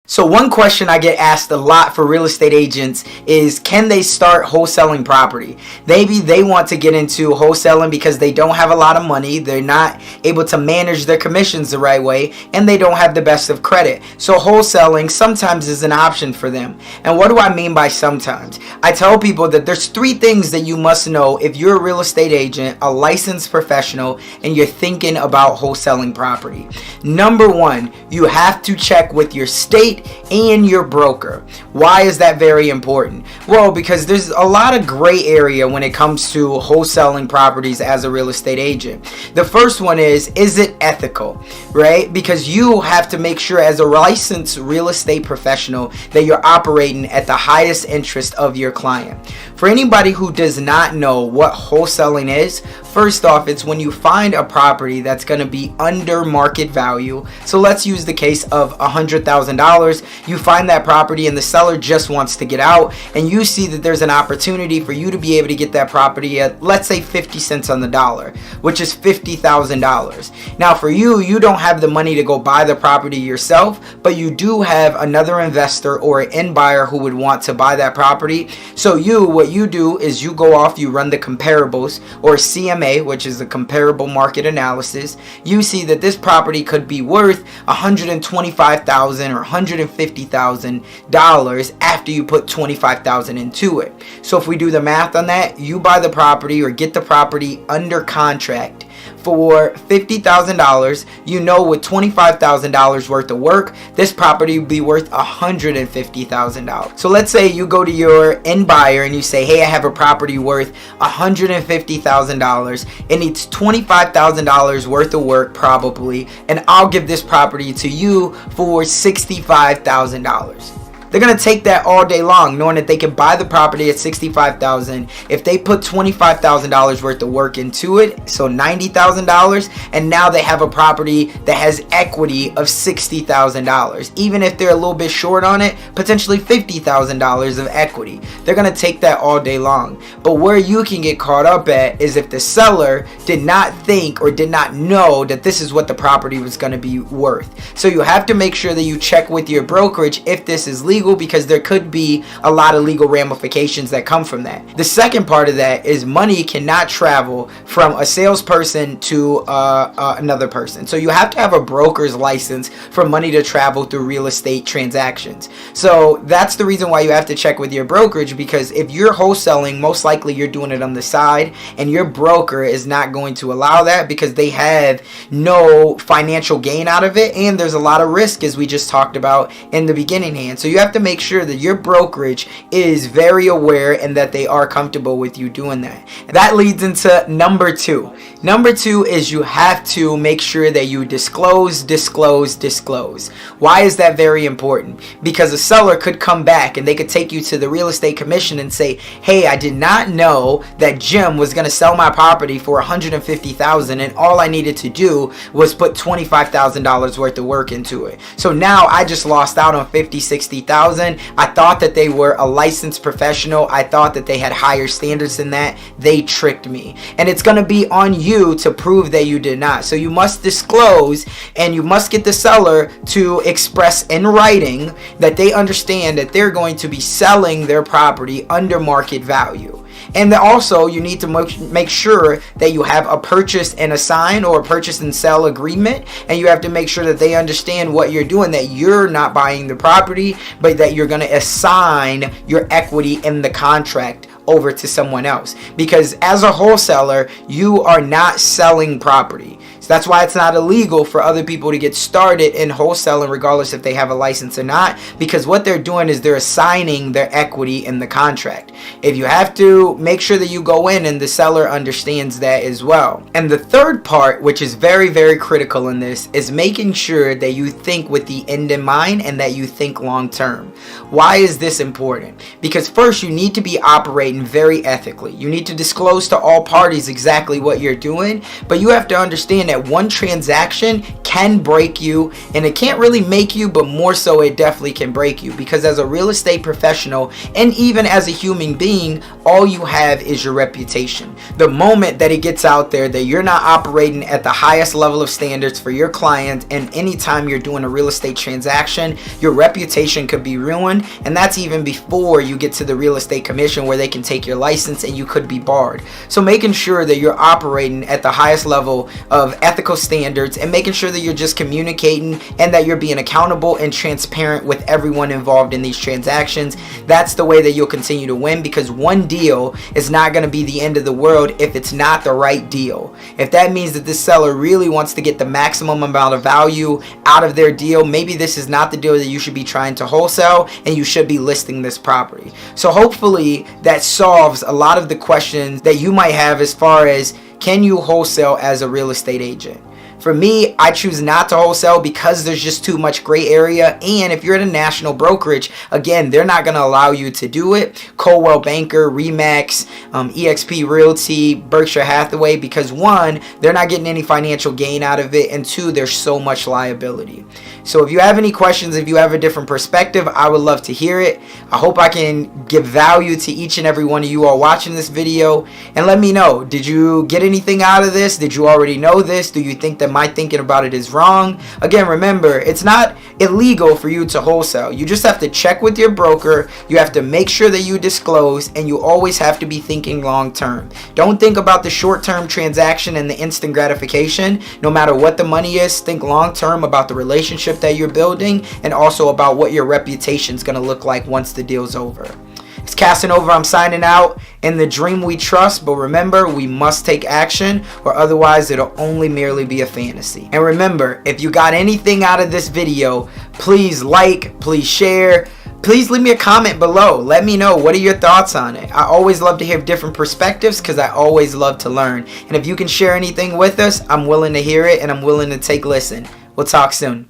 So one question I get asked a lot for real estate agents is, can they start wholesaling property? Maybe they want to get into wholesaling because they don't have a lot of money, they're not able to manage their commissions the right way, and they don't have the best of credit. So wholesaling sometimes is an option for them. And what do I mean by sometimes? I tell people that there's 3 things that you must know if you're a real estate agent, a licensed professional, and you're thinking about wholesaling property. Number 1, you have to check with your state and your broker. Why is that very important? Well, because there's a lot of gray area when it comes to wholesaling properties as a real estate agent. The first one is it ethical, right? Because you have to make sure as a licensed real estate professional that you're operating at the highest interest of your client. For anybody who does not know what wholesaling is, first off, it's when you find a property that's going to be under market value. So let's use the case of $100,000. You find that property and the seller just wants to get out, and you see that there's an opportunity for you to be able to get that property at, let's say, 50 cents on the dollar, which is $50,000. Now for you don't have the money to go buy the property yourself, but you do have another investor or an end buyer who would want to buy that property. So what you do is you go off, you run the comparables, or CMA, which is the comparable market analysis. You see that this property could be worth $125,000 or $150,000 after you put $25,000 into it. So if we do the math on that, you buy the property or get the property under contract for $50,000. You know, with $25,000 worth of work, this property would be worth $150,000. So let's say you go to your end buyer and you say, hey, I have a property worth $150,000. It needs $25,000 worth of work probably, and I'll give this property to you for $65,000. They're going to take that all day long, knowing that they can buy the property at $65,000. If they put $25,000 worth of work into it, so $90,000, and now they have a property that has equity of $60,000. Even if they're a little bit short on it, potentially $50,000 of equity. They're going to take that all day long. But where you can get caught up at is if the seller did not think or did not know that this is what the property was going to be worth. So you have to make sure that you check with your brokerage if this is legal, because there could be a lot of legal ramifications that come from that. The second part of that is money cannot travel from a salesperson to another person. So you have to have a broker's license for money to travel through real estate transactions. So that's the reason why you have to check with your brokerage, because if you're wholesaling, most likely you're doing it on the side, and your broker is not going to allow that because they have no financial gain out of it, and there's a lot of risk, as we just talked about in the beginning hand. So you have to make sure that your brokerage is very aware and that they are comfortable with you doing that. That leads into number 2. Number 2 is you have to make sure that you disclose. Why is that very important? Because a seller could come back and they could take you to the real estate commission and say, hey, I did not know that Jim was going to sell my property for $150,000, and all I needed to do was put $25,000 worth of work into it. So now I just lost out on $50,000-$60,000. I thought that they were a licensed professional. I thought that they had higher standards than that. They tricked me. And it's going to be on you to prove that you did not. So you must disclose, and you must get the seller to express in writing that they understand that they're going to be selling their property under market value. And then also you need to make sure that you have a purchase and assign or a purchase and sell agreement, and you have to make sure that they understand what you're doing, that you're not buying the property, but that you're going to assign your equity in the contract over to someone else. Because as a wholesaler, you are not selling property. That's why it's not illegal for other people to get started in wholesaling, regardless if they have a license or not, because what they're doing is they're assigning their equity in the contract. If you have to, make sure that you go in and the seller understands that as well. And the third part, which is very, very critical in this, is making sure that you think with the end in mind and that you think long term. Why is this important? Because first, you need to be operating very ethically. You need to disclose to all parties exactly what you're doing, but you have to understand that that one transaction can break you, and it can't really make you, but more so it definitely can break you, because as a real estate professional and even as a human being, all you have is your reputation. The moment that it gets out there that you're not operating at the highest level of standards for your client, and anytime you're doing a real estate transaction, your reputation could be ruined, and that's even before you get to the real estate commission where they can take your license and you could be barred. So making sure that you're operating at the highest level of ethical standards, and making sure that you're just communicating and that you're being accountable and transparent with everyone involved in these transactions, that's the way that you'll continue to win, because one deal is not going to be the end of the world if it's not the right deal. If that means that this seller really wants to get the maximum amount of value out of their deal, maybe this is not the deal that you should be trying to wholesale, and you should be listing this property. So hopefully that solves a lot of the questions that you might have as far as, can you wholesale as a real estate agent? For me, I choose not to wholesale because there's just too much gray area, and if you're at a national brokerage, again, they're not going to allow you to do it. Coldwell Banker, Remax, eXp Realty, Berkshire Hathaway, because one, they're not getting any financial gain out of it, and two, there's so much liability. So if you have any questions, if you have a different perspective, I would love to hear it. I hope I can give value to each and every one of you all watching this video, and let me know, did you get anything out of this? Did you already know this? Do you think that my thinking about it is wrong? Again, remember, it's not illegal for you to wholesale. You just have to check with your broker. You have to make sure that you disclose, and you always have to be thinking long term. Don't think about the short term transaction and the instant gratification. No matter what the money is, think long term about the relationship that you're building, and also about what your reputation is going to look like once the deal's over. It's Casanova. I'm signing out. In the dream we trust, but remember, we must take action, or otherwise it'll only merely be a fantasy. And remember, if you got anything out of this video, please like, please share, please leave me a comment below. Let me know, what are your thoughts on it? I always love to hear different perspectives, because I always love to learn. And if you can share anything with us, I'm willing to hear it, and I'm willing to take listen. We'll talk soon.